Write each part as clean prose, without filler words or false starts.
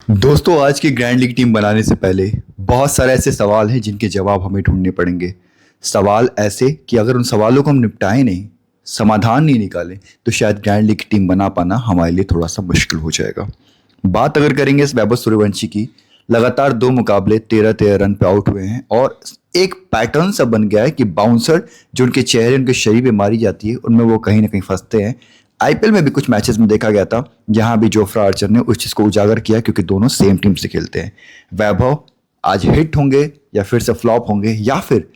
दोस्तों, आज की ग्रैंड लीग टीम बनाने से पहले बहुत सारे ऐसे सवाल हैं जिनके जवाब हमें ढूंढने पड़ेंगे। सवाल ऐसे कि अगर उन सवालों को हम निपटाएं नहीं, समाधान नहीं निकालें, तो शायद ग्रैंड लीग की टीम बना पाना हमारे लिए थोड़ा सा मुश्किल हो जाएगा। बात अगर करेंगे इस वैभव सूर्यवंशी की, लगातार 2 मुकाबले 13-13 रन पे आउट हुए हैं और एक पैटर्न सा बन गया है कि बाउंसर जो उनके चेहरे उनके शरीर पे मारी जाती है उनमें वो कहीं ना कहीं फंसते हैं। आईपीएल में भी कुछ मैचेस में देखा गया था जहां भी जोफ्रा आर्चर ने उस चीज को उजागर किया क्योंकि दोनों सेम टीम से खेलते हैं। वैभव आज हिट होंगे या फिर से फ्लॉप होंगे या फिर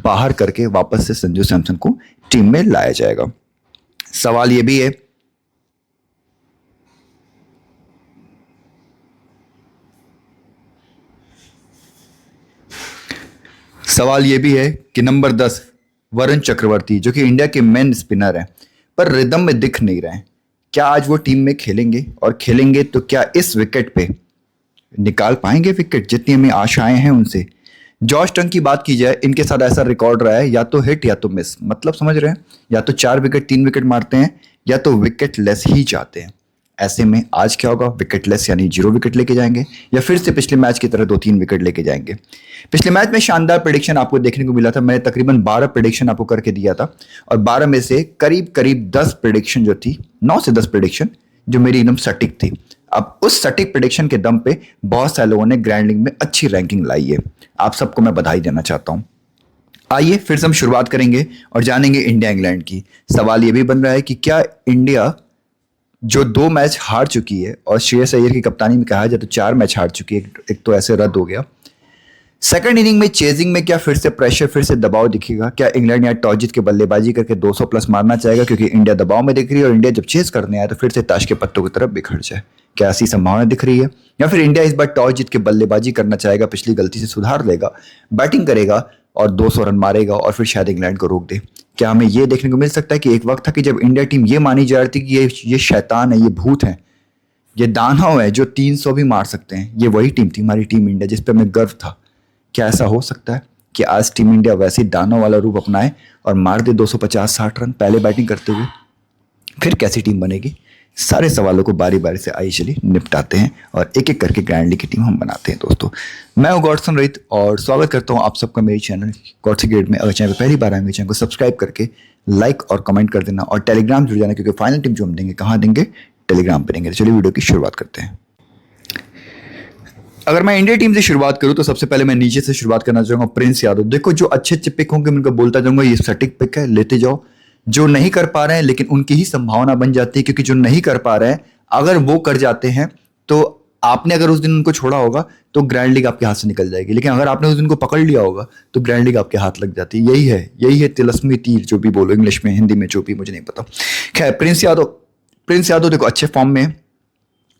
बाहर करके वापस से संजू सैमसन को टीम में लाया जाएगा। सवाल ये भी है सवाल ये भी है कि नंबर 10 वरुण चक्रवर्ती जो कि इंडिया के मेन स्पिनर हैं पर रिदम में दिख नहीं रहे हैं, क्या आज वो टीम में खेलेंगे और खेलेंगे तो क्या इस विकेट पे निकाल पाएंगे विकेट जितनी हमें आशाएं हैं उनसे। जॉश टंग की बात की जाए, इनके साथ ऐसा रिकॉर्ड रहा है या तो हिट या तो मिस, मतलब समझ रहे हैं, या तो 4 विकेट 3 विकेट मारते हैं या तो विकेट लेस ही चाहते हैं। ऐसे में आज क्या होगा, विकेट लेस यानी 0 विकेट लेके जाएंगे या फिर से पिछले मैच की तरह 2-3 विकेट लेके जाएंगे। पिछले मैच में शानदार प्रेडिक्शन आपको देखने को मिला था, मैंने तकरीबन 12 प्रेडिक्शन आपको करके दिया था और 12 में से करीब करीब 10 प्रेडिक्शन जो थी, 9 से 10 प्रेडिक्शन जो मेरी एकदम सटीक थी। अब उस सटीक प्रेडिक्शन के दम पे बहुत सारे लोगों ने ग्रैंड लीग में अच्छी रैंकिंग लाई है, आप सबको मैं बधाई देना चाहता हूं। आइए फिर से हम शुरुआत करेंगे और जानेंगे इंडिया इंग्लैंड की। सवाल यह भी बन रहा है कि क्या इंडिया जो 2 मैच हार चुकी है और श्रेयस अय्यर की कप्तानी में कहा जाए तो 4 मैच हार चुकी है, एक तो ऐसे रद्द हो गया, सेकंड इनिंग में चेजिंग में क्या फिर से प्रेशर, फिर से दबाव दिखेगा? क्या इंग्लैंड यहाँ टॉस जीत के बल्लेबाजी करके 200 प्लस मारना चाहेगा क्योंकि इंडिया दबाव में दिख रही है और इंडिया जब चेज करने आए तो फिर से ताश के पत्तों की तरफ बिखर जाए? क्या ऐसी संभावना दिख रही है? या फिर इंडिया इस बार टॉस जीत के बल्लेबाजी करना चाहेगा, पिछली गलती से सुधार लेगा, बैटिंग करेगा और 200 रन मारेगा और फिर शायद इंग्लैंड को रोक दे? क्या हमें यह देखने को मिल सकता है कि एक वक्त था कि जब इंडिया टीम ये मानी जा रही थी कि ये शैतान है, ये भूत है, ये दानव है जो 300 भी मार सकते हैं, ये वही टीम थी हमारी टीम इंडिया जिस पर हमें गर्व था? क्या ऐसा हो सकता है कि आज टीम इंडिया वैसे ही दानव वाला रूप अपनाए और मार दे 250-60 रन पहले बैटिंग करते हुए? फिर कैसी टीम बनेगी? सारे सवालों को बारी बारी से आइए चलिए निपटाते हैं और एक एक करके ग्रैंड लीग की टीम हम बनाते हैं। दोस्तों, मैं हूं गॉडसन रहित और स्वागत करता हूं आप सबका मेरे चैनल गॉडसी ग्रेड में। अगर चैनल पर पहली बार आए मेरे चैनल को सब्सक्राइब करके लाइक और कमेंट कर देना और टेलीग्राम जुड़ जाना, क्योंकि फाइनल टीम जो हम देंगे कहाँ देंगे, टेलीग्राम पर देंगे। तो चलिए वीडियो की शुरुआत करते हैं। अगर मैं इंडिया टीम से शुरुआत करूं तो सबसे पहले मैं नीचे से शुरुआत करना चाहूंगा। प्रिंस यादव, देखो जो अच्छे अच्छे पिक होंगे मैं उनका बोलता जाऊंगा ये सटीक पिक है, लेते जाओ। जो नहीं कर पा रहे हैं लेकिन उनकी ही संभावना बन जाती है, क्योंकि जो नहीं कर पा रहे हैं अगर वो कर जाते हैं तो आपने अगर उस दिन उनको छोड़ा होगा तो ग्रैंड लीग आपके हाथ से निकल जाएगी, लेकिन अगर आपने उस दिन को पकड़ लिया होगा तो ग्रैंड लीग आपके हाथ लग जाती है। यही है तिलस्मी तीर, जो भी बोलो इंग्लिश में हिंदी में, जो भी मुझे नहीं पता। खैर, प्रिंस यादव देखो अच्छे फॉर्म में है,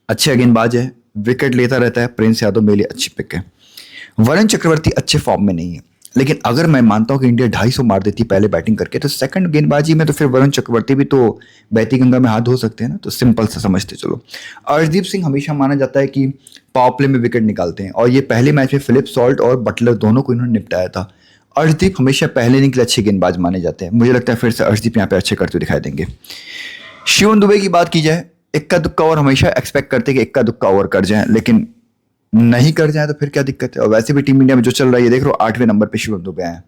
अच्छे गेंदबाज है, विकेट लेता रहता है। प्रिंस यादव मेरे लिए अच्छी पिक है। वरुण चक्रवर्ती अच्छे फॉर्म में नहीं है, लेकिन अगर मैं मानता हूं कि इंडिया 250 मार देती पहले बैटिंग करके तो सेकंड गेंदबाजी में तो फिर वरुण चक्रवर्ती भी तो बहती गंगा में हाथ धो सकते हैं ना, तो सिंपल सा समझते चलो। अर्शदीप सिंह हमेशा माना जाता है कि पावर प्ले में विकेट निकालते हैं और ये पहले मैच में फिलिप सॉल्ट और बटलर दोनों को इन्होंने निपटाया था। अर्शदीप हमेशा पहले इनिंग के लिए अच्छे गेंदबाज माने जाते हैं, मुझे लगता है फिर से अर्शदीप यहाँ पे अच्छे करते हुए दिखाई देंगे। शिवम दुबे की बात की जाए, इक्का दुक्का ओवर हमेशा एक्सपेक्ट करते हैं कि इक्का दुक्का ओवर कर जाए, लेकिन नहीं कर जाए तो फिर क्या दिक्कत है? और वैसे भी टीम इंडिया में जो चल रहा है ये देख लो, 8वें नंबर पे शिवम दुबे आए।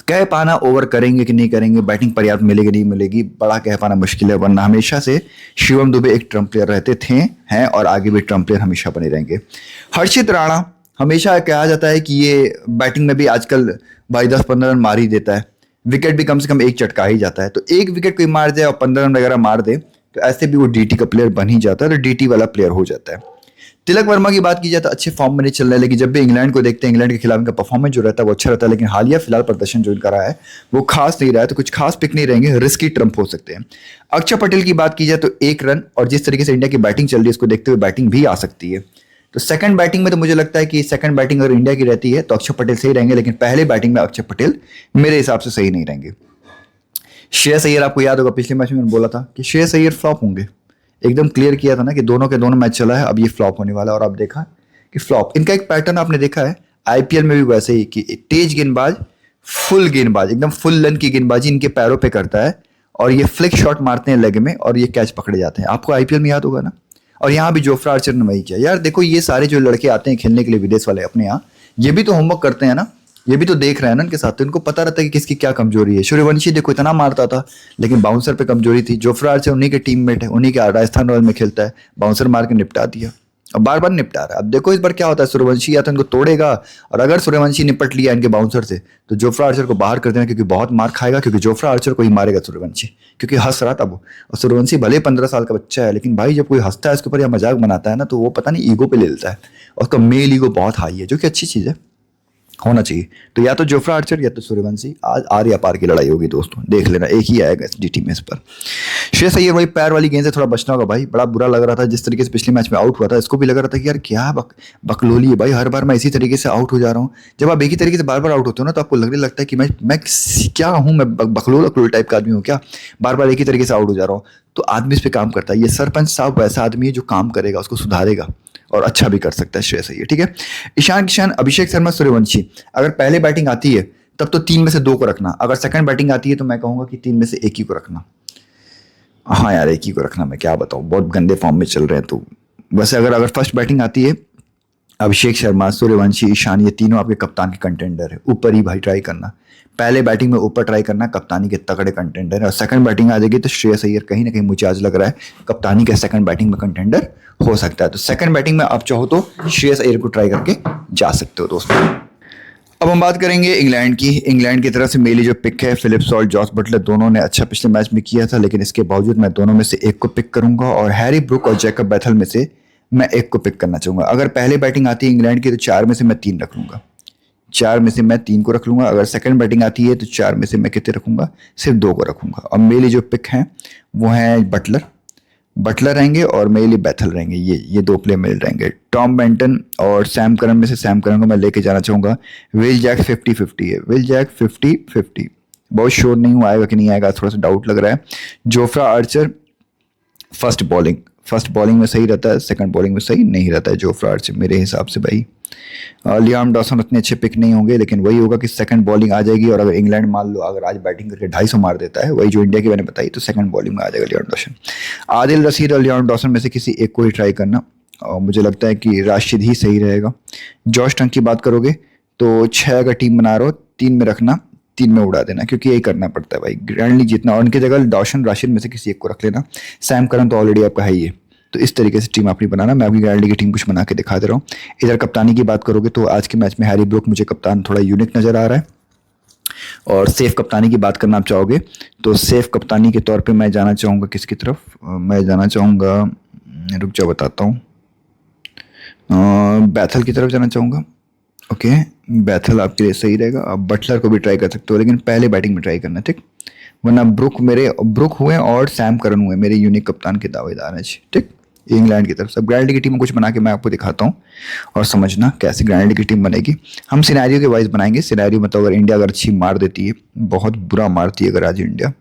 कह पाना ओवर करेंगे कि नहीं करेंगे, बैटिंग पर्याप्त मिलेगी नहीं मिलेगी, बड़ा कह पाना मुश्किल है, वरना हमेशा से शिवम दुबे एक ट्रम्प प्लेयर रहते थे, हैं और आगे भी ट्रम्प प्लेयर हमेशा बने रहेंगे। हर्षित राणा, हमेशा कहा जाता है कि ये बैटिंग में भी आजकल भाई 10-15 रन मार ही देता है, विकेट भी कम से कम एक चटका ही जाता है, तो एक विकेट कोई मार जाए और 15 रन वगैरह मार दे तो ऐसे भी वो डीटी का प्लेयर बन ही जाता है, तो डीटी वाला प्लेयर हो जाता है। तिलक वर्मा की बात की जाए तो अच्छे फॉर्म में नहीं चल रहा है, लेकिन जब भी इंग्लैंड को देखते हैं इंग्लैंड के खिलाफ इनका परफॉर्मेंस जो रहता है वो अच्छा रहता है, लेकिन हालिया फिलहाल प्रदर्शन जो इनका रहा है वो खास नहीं रहा है, तो कुछ खास पिक नहीं रहेंगे, रिस्की ट्रम्प हो सकते हैं। अक्षर पटेल की बात की जाए तो 1 रन, और जिस तरीके से इंडिया की बैटिंग चल रही है उसको देखते हुए बैटिंग भी आ सकती है, तो सेकंड बैटिंग में तो मुझे लगता है कि सेकंड बैटिंग अगर इंडिया की रहती है तो अक्षर पटेल सही रहेंगे, लेकिन पहले बैटिंग में अक्षर पटेल मेरे हिसाब से सही नहीं रहेंगे। श्रेयस अय्यर, आपको याद होगा पिछले मैच में मैंने बोला था कि श्रेयस अय्यर फ्लॉप होंगे, एकदम क्लियर किया था ना कि दोनों के दोनों मैच चला है, अब ये फ्लॉप होने वाला है, और आप देखा कि फ्लॉप इनका एक पैटर्न आपने देखा है आईपीएल में भी वैसे ही, कि तेज गेंदबाज, फुल गेंदबाज, एकदम फुल लेंथ की गेंदबाजी इनके पैरों पे करता है और ये फ्लिक शॉट मारते हैं लेग में और ये कैच पकड़े जाते हैं। आपको आईपीएल में याद होगा ना, और यहाँ भी जोफ्रा आर्चर ने वही किया। यार देखो ये सारे जो लड़के आते हैं खेलने के लिए विदेश वाले अपने यहाँ, ये भी तो होमवर्क करते हैं ना, ये भी तो देख रहे हैं ना इनके साथ, तो इनको पता रहता है कि किसकी क्या कमजोरी है। सूर्यवंशी देखो इतना मारता था लेकिन बाउंसर पे कमजोरी थी। जोफ्रा आर्चर उन्हीं के टीममेट है, उन्हीं के राजस्थान रॉयल में खेलता है, बाउंसर मार के निपटा दिया। अब बार बार निपटा रहा है। अब देखो इस बार क्या होता है, सूर्यवंशी या तो इनको तोड़ेगा, और अगर सूर्यवंशी निपट लिया इनके बाउंसर से तो जोफ्रा आर्चर को बाहर कर देना, क्योंकि बहुत मार खाएगा, क्योंकि जोफ्रा आर्चर को ही मारेगा सूर्यवंशी, क्योंकि हंस रहा था वो। और सूर्यवंशी भले 15 साल का बच्चा है, लेकिन भाई जब कोई हंसता है उसके ऊपर या मजाक बनाता है ना, तो वो पता नहीं ईगो पे ले लेता है, और उसका मेल ईगो बहुत हाई है, जो कि अच्छी चीज़ है, होना चाहिए। तो या तो जोफ्रा आर्चर या तो सूर्यवंशी, आज आर या पार की लड़ाई होगी दोस्तों, देख लेना, एक ही आएगा एसडीटी में इस पर। श्रेयस अय्यर वही पैर वाली गेंद से थोड़ा बचना होगा भाई, बड़ा बुरा लग रहा था जिस तरीके से पिछले मैच में आउट हुआ था। इसको भी लग रहा था कि यार क्या बकलोली है भाई, हर बार मैं इसी तरीके से आउट हो जा रहा हूँ। जब आप एक ही तरीके से बार बार आउट होते हो ना, तो आपको लगने लगता है कि मैं क्या हूँ, मैं बकलोल टाइप का आदमी हूँ क्या, बार बार एक ही तरीके से आउट हो जा रहा हूँ। तो आदमी इस पर काम करता है। ये सरपंच साहब वैसा आदमी है जो काम करेगा, उसको सुधारेगा और अच्छा भी कर सकता है श्रेयस अय्यर, ठीक है। ईशान किशन, अभिषेक शर्मा, सूर्यवंशी, अगर पहले बैटिंग आती है तब तो 3 में से 2 को रखना, अगर सेकंड बैटिंग आती है तो मैं कहूंगा कि 3 में से 1 ही को रखना। हाँ यार 1 ही को रखना, मैं क्या बताऊं, बहुत गंदे फॉर्म में चल रहे हैं। तो वैसे अगर फर्स्ट बैटिंग आती है, अभिषेक शर्मा, सूर्यवंशी, ईशान, ये तीनों आपके कप्तान के कंटेंडर है, ऊपर ही भाई ट्राई करना। पहले बैटिंग में ऊपर ट्राई करना, कप्तानी के तगड़े कंटेंडर है। और सेकंड बैटिंग आ जाएगी तो श्रेयस अय्यर कहीं ना कहीं मुझे आज लग रहा है कप्तानी के सेकंड बैटिंग में कंटेंडर हो सकता है। तो सेकंड बैटिंग में आप चाहो तो श्रेयस अय्यर को ट्राई करके जा सकते हो दोस्तों। अब हम बात करेंगे इंग्लैंड की। इंग्लैंड की तरफ से मेरी जो पिक है, फिलिप सॉल्ट, जॉस बटलर, दोनों ने अच्छा पिछले मैच में किया था, लेकिन इसके बावजूद मैं दोनों में से एक को पिक करूंगा, और हैरी ब्रुक और जैकब बैथल में से मैं एक को पिक करना चाहूंगा। अगर पहले बैटिंग आती है इंग्लैंड की तो 4 में से मैं 3 रख लूंगा, 4 में से मैं 3 को रख लूंगा। अगर सेकंड बैटिंग आती है तो 4 में से मैं कितने रखूंगा, सिर्फ 2 को रखूंगा। और मेरी जो पिक हैं वो हैं बटलर रहेंगे और मेरे लिए बैथल रहेंगे। ये 2 प्लेयर मेरे रहेंगे। टॉम बेंटन और सैम करन में से सैम करन को मैं लेके जाना चाहूंगा। विल जैक 50-50 है, विल जैक 50-50, बहुत श्योर नहीं हूँ आएगा कि नहीं आएगा, थोड़ा सा डाउट लग रहा है। जोफ्रा आर्चर फर्स्ट बॉलिंग में सही रहता है, सेकंड बॉलिंग में सही नहीं रहता है जोफ्रा आर्चर मेरे हिसाब से भाई। लियाम डॉसन उतने अच्छे पिक नहीं होंगे, लेकिन वही होगा कि सेकंड बॉलिंग आ जाएगी, और अगर इंग्लैंड मान लो अगर आज बैटिंग करके 250 मार देता है, वही जो इंडिया की मैंने बताई, तो सेकंड बॉलिंग में आ जाएगा लियाम डॉसन। आदिल रशीद और लियाम डॉसन में से किसी एक को ही ट्राई करना, और मुझे लगता है कि राशिद ही सही रहेगा। जॉश टंग की बात करोगे तो 6 अगर टीम बना रहे हो, 3 में रखना, 3 में उड़ा देना, क्योंकि यही करना पड़ता है भाई ग्रैंड लीग जीतना। और उनकी जगह डॉशन राशिद में से किसी एक को रख लेना। सैम करन तो ऑलरेडी आपका है ही है, तो इस तरीके से टीम अपनी बनाना। मैं आपकी ग्रैंड लीग की टीम कुछ बना के दिखा दे रहा हूँ। इधर कप्तानी की बात करोगे तो आज के मैच में हैरी ब्रुक मुझे कप्तान थोड़ा यूनिक नजर आ रहा है। और सेफ कप्तानी की बात करना आप चाहोगे तो सेफ कप्तानी के तौर पे मैं जाना चाहूँगा किसकी तरफ, मैं जाना चाहूँगा, रुक जाओ बताता हूँ, बैथल की तरफ जाना चाहूँगा। ओके, बैथल आपके लिए सही रहेगा। आप बटलर को भी ट्राई कर सकते हो, लेकिन पहले बैटिंग में ट्राई करना, ठीक। वरना ब्रुक हुए और सैम करन हुए मेरे यूनिक कप्तान के दावेदार हैं, ठीक, इंग्लैंड की तरफ से। ग्रैंड की टीम में कुछ बना के मैं आपको दिखाता हूँ और समझना कैसे ग्रैंड की टीम बनेगी। हम सिनेरियो के वाइज बनाएंगे। सिनेरियो मतलब अगर इंडिया अगर अच्छी मार देती है, बहुत बुरा मारती है अगर आज इंडिया,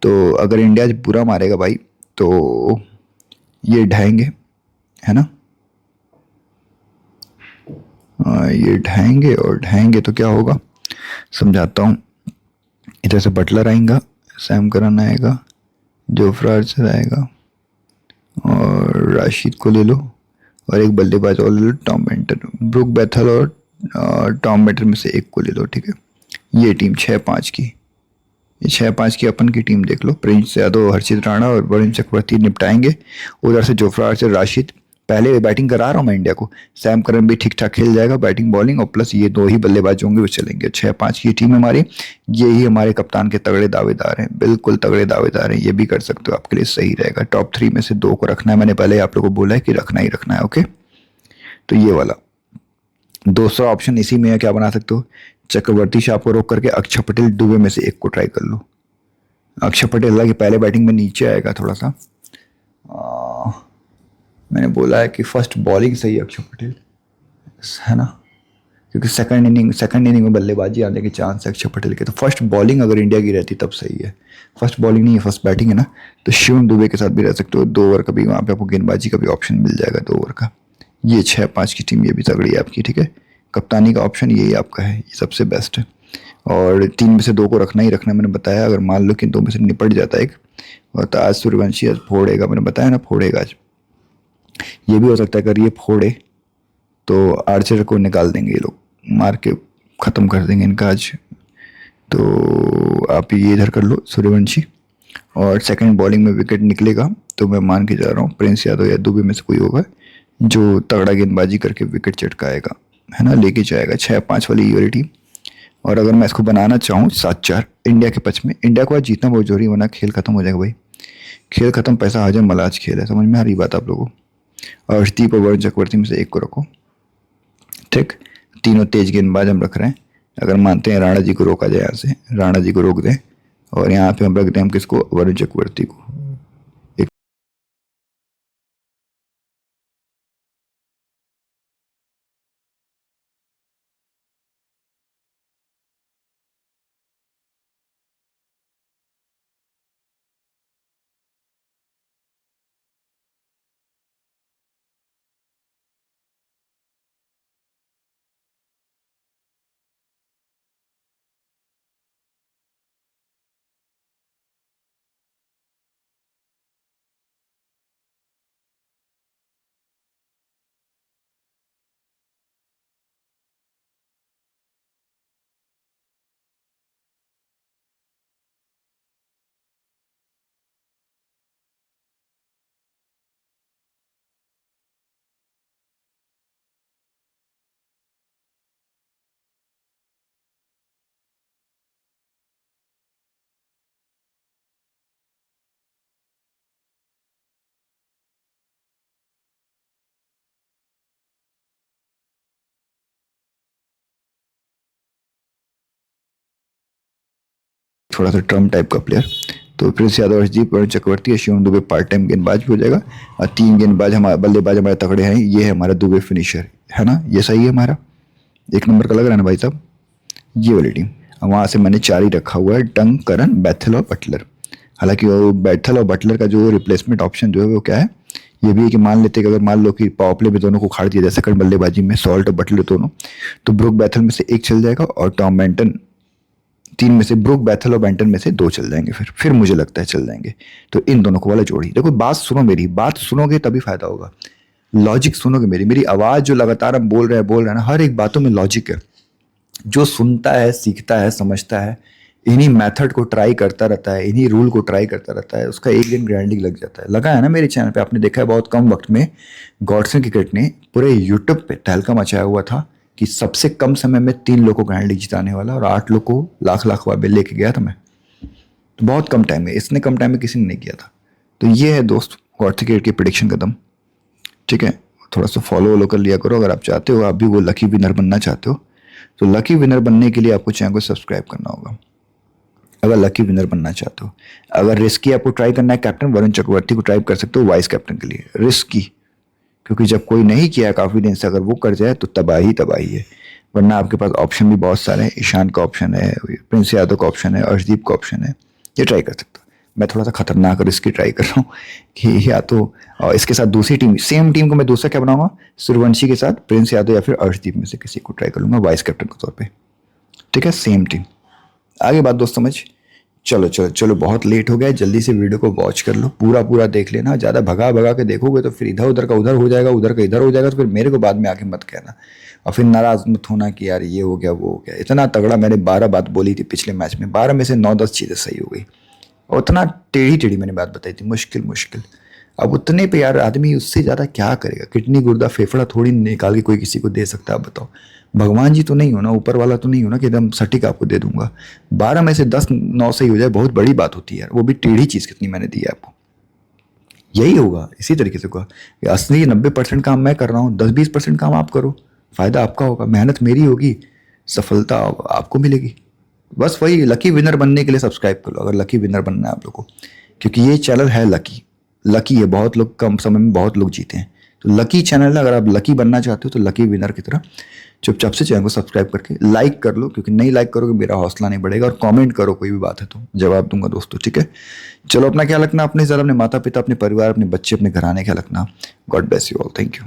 तो अगर इंडिया आज बुरा मारेगा भाई तो ये ढहेंगे, है ना, ये ढहेंगे, और ढहेंगे तो क्या होगा समझाता हूँ। इधर से बटलर आएगा, सैम करन आएगा, जोफ्रा आर्चर आएगा, और राशिद को ले लो, और एक बल्लेबाज और ले लो, टॉम बेंटन। ब्रुक, बैथल और टॉम बेंटन में से एक को ले लो, ठीक है। ये टीम 6-5 की, ये 6-5 की अपन की टीम देख लो। प्रिंस यादव, हर्षित राणा और वरुण चक्रवर्ती निपटाएंगे। उधर से जोफ्रा आर्चर, राशिद, पहले बैटिंग करा रहा हूँ मैं इंडिया को। सैम करन भी ठीक ठाक खेल जाएगा बैटिंग बॉलिंग, और प्लस ये 2 ही बल्लेबाज होंगे वो चलेंगे। 6-5 की टीम हमारी, ये ही हमारे कप्तान के तगड़े दावेदार हैं, बिल्कुल तगड़े दावेदार हैं। ये भी कर सकते हो, आपके लिए सही रहेगा। टॉप 3 में से 2 को रखना है, मैंने पहले आप लोगों को बोला है कि रखना ही रखना है, ओके। तो ये वाला दूसरा ऑप्शन इसी में है, क्या बना सकते हो, चक्रवर्ती शाह को रोक करके अक्षर पटेल, दुबे में से एक को ट्राई कर लो। अक्षर पटेल हालांकि पहले बैटिंग में नीचे आएगा थोड़ा सा, मैंने बोला है कि फर्स्ट बॉलिंग सही अक्षर पटेल, है ना, क्योंकि सेकंड इनिंग में बल्लेबाजी आने के चांस है अक्षर पटेल के। तो फर्स्ट बॉलिंग अगर इंडिया की रहती तब सही है, फर्स्ट बॉलिंग नहीं है, फर्स्ट बैटिंग है ना। तो शिवम दुबे के साथ भी रह सकते हो, 2 ओवर का भी वहाँ पे आपको गेंदबाजी का भी ऑप्शन मिल जाएगा, 2 ओवर का। ये 6-5 की टीम, ये भी तगड़ी है आपकी, ठीक है। कप्तानी का ऑप्शन यही आपका है, ये सबसे बेस्ट है। और 3 में से 2 को रखना ही रखना, मैंने बताया। अगर मान लो कि 2 में से निपट जाता है एक, और तो आज सूर्यवंशी आज फोड़ेगा, मैंने बताया ना, फोड़ेगा आज। ये भी हो सकता है अगर ये फोड़े तो आर्चर को निकाल देंगे ये लोग, मार के ख़त्म कर देंगे इनका आज। तो आप ये इधर कर लो सूर्यवंशी, और सेकंड बॉलिंग में विकेट निकलेगा तो मैं मान के जा रहा हूँ प्रिंस यादव या दुबे में से कोई होगा जो तगड़ा गेंदबाजी करके विकेट चटकाएगा, है ना, लेके जाएगा 6-5 वाली ये वाली टीम। और अगर मैं इसको बनाना चाहूँ 7-4 इंडिया के पक्ष में, इंडिया को आज जीतना बहुत जरूरी, वरना खेल खत्म हो जाएगा भाई, खेल खत्म, पैसा हाजम मलाज खेल है, समझ में आ रही बात आप लोगों को। और अर्शदीप और वरुण चक्रवर्ती में से एक को रखो, ठीक, तीनों तेज गेंदबाज हम रख रहे हैं। अगर मानते हैं राणा जी को रोका जाए, यहाँ से राणा जी को रोक दें और यहाँ पे हम रख दें हम किसको, वरुण चक्रवर्ती को। एक थोड़ा सा ट्रम्प टाइप का प्लेयर, तो Prince Yadav, Arshdeep, Varun Chakravarthy, Shivam Dubey part time गेंदबाज भी हो जाएगा। और 3 गेंदबाज हमारे बल्लेबाज हमारे तगड़े हैं, ये है हमारा दुबे फिनिशर, है ना, ये सही है हमारा, 1 नंबर का लग रहा है ना भाई साहब, ये वाली टीम। और वहाँ से मैंने 4 ही रखा हुआ है, डंक, करन, बैथल और बटलर। हालांकि वो बैथल और बटलर का जो रिप्लेसमेंट ऑप्शन जो है वो क्या है, ये भी है कि मान लेते कि अगर मान लो कि पावर प्ले में दोनों को खाड़ दिया जाए सेकंड बल्लेबाजी में, सॉल्ट और बटलर दोनों, तो ब्रुक बैथल में से एक चल जाएगा और टॉम बेंटन, 3 में से ब्रुक बैथल और बेंटन में से 2 चल जाएंगे, फिर मुझे लगता है चल जाएंगे। तो इन दोनों को वाला जोड़ी, देखो बात सुनो, मेरी बात सुनोगे तभी फायदा होगा, लॉजिक सुनोगे, मेरी आवाज़ जो लगातार हम बोल रहे हैं ना, हर एक बातों में लॉजिक है। जो सुनता है, सीखता है, समझता है, इन्हीं मेथड को ट्राई करता रहता है, इन्हीं रूल को ट्राई करता रहता है, उसका एक दिन ग्राइंडिंग लग जाता है। लगा है ना मेरे चैनल पे, आपने देखा है बहुत कम वक्त में गॉडसन क्रिकेट ने पूरे यूट्यूब पे तहलका मचाया हुआ था कि सबसे कम समय में 3 लोग को ग्राइंडिंग जिताने वाला, और 8 लोग को लाख लाख रुपये लेके गया था मैं, तो बहुत कम टाइम में, इसने कम टाइम में किसी ने नहीं किया था। तो ये है दोस्त गॉडसन क्रिकेट की प्रिडिक्शन कदम, ठीक है, थोड़ा सा फॉलो वॉलो कर लिया करो अगर आप चाहते हो, आप भी वो लकी विनर बनना चाहते हो। तो लकी विनर बनने के लिए आपको चैनल को सब्सक्राइब करना होगा, अगर लकी विनर बनना चाहते हो। अगर रिस्की आपको ट्राई करना है, कैप्टन वरुण चक्रवर्ती को ट्राई कर सकते हो वाइस कैप्टन के लिए, रिस्की, क्योंकि जब कोई नहीं किया काफ़ी दिन से, अगर वो कर जाए तो तबाही तबाही है। वरना आपके पास ऑप्शन भी बहुत सारे हैं, ईशान का ऑप्शन है, प्रिंस यादव का ऑप्शन है, अर्शदीप का ऑप्शन है, ये ट्राई कर सकते हो। मैं थोड़ा सा खतरनाक और इसकी ट्राई कर रहा हूँ कि या तो इसके साथ दूसरी टीम, सेम टीम को मैं दूसरा क्या बनाऊंगा, सूर्यवंशी के साथ प्रिंस यादव या फिर अर्शदीप में से किसी को ट्राई कर लूंगा वाइस कैप्टन के तौर पर, ठीक है, सेम टीम। आगे बात दोस्त समझ, चलो चलो चलो, बहुत लेट हो गया, जल्दी से वीडियो को वॉच कर लो, पूरा पूरा देख लेना, ज़्यादा भगा भगा के देखोगे तो फिर इधर उधर का उधर हो जाएगा, उधर का इधर हो जाएगा, तो फिर मेरे को बाद में आके मत कहना और फिर नाराज मत होना कि यार ये हो गया वो हो गया। इतना तगड़ा मैंने 12 बात बोली थी पिछले मैच में, 12 में से 9-10 चीज़ें सही हो गई, और उतना टेढ़ी टेढ़ी मैंने बात बताई थी, मुश्किल मुश्किल। अब उतने पे यार आदमी उससे ज़्यादा क्या करेगा, किडनी गुर्दा फेफड़ा थोड़ी निकाल के कोई किसी को दे सकता है, आप बताओ, भगवान जी तो नहीं हो ना, ऊपर वाला तो नहीं हो ना कि एकदम सटीक आपको दे दूंगा। 12 में से 10-9 सही हो जाए, बहुत बड़ी बात होती है यार, वो भी टेढ़ी चीज़ कितनी मैंने दी है आपको। यही होगा, इसी तरीके से होगा, असली 90% काम मैं कर रहा हूँ, 10-20% काम आप करो, फायदा आपका होगा, मेहनत मेरी होगी, सफलता आपको मिलेगी। बस वही, लकी विनर बनने के लिए सब्सक्राइब कर लो अगर लकी विनर बनना है आप लोग को, क्योंकि ये चैनल है लकी, लकी है, बहुत लोग कम समय में बहुत लोग जीते हैं, तो लकी चैनल है। अगर आप लकी बनना चाहते हो तो लकी विनर की तरह चुपचाप से चैनल को सब्सक्राइब करके लाइक कर लो, क्योंकि नहीं लाइक करोगे मेरा हौसला नहीं बढ़ेगा, और कमेंट करो, कोई भी बात है तो जवाब दूंगा दोस्तों, ठीक है। चलो अपना ख्याल रखना, अपने ज़रा, अपने माता पिता, अपने परिवार, अपने बच्चे, अपने घराने ख्याल रखना। God bless you all, thank you.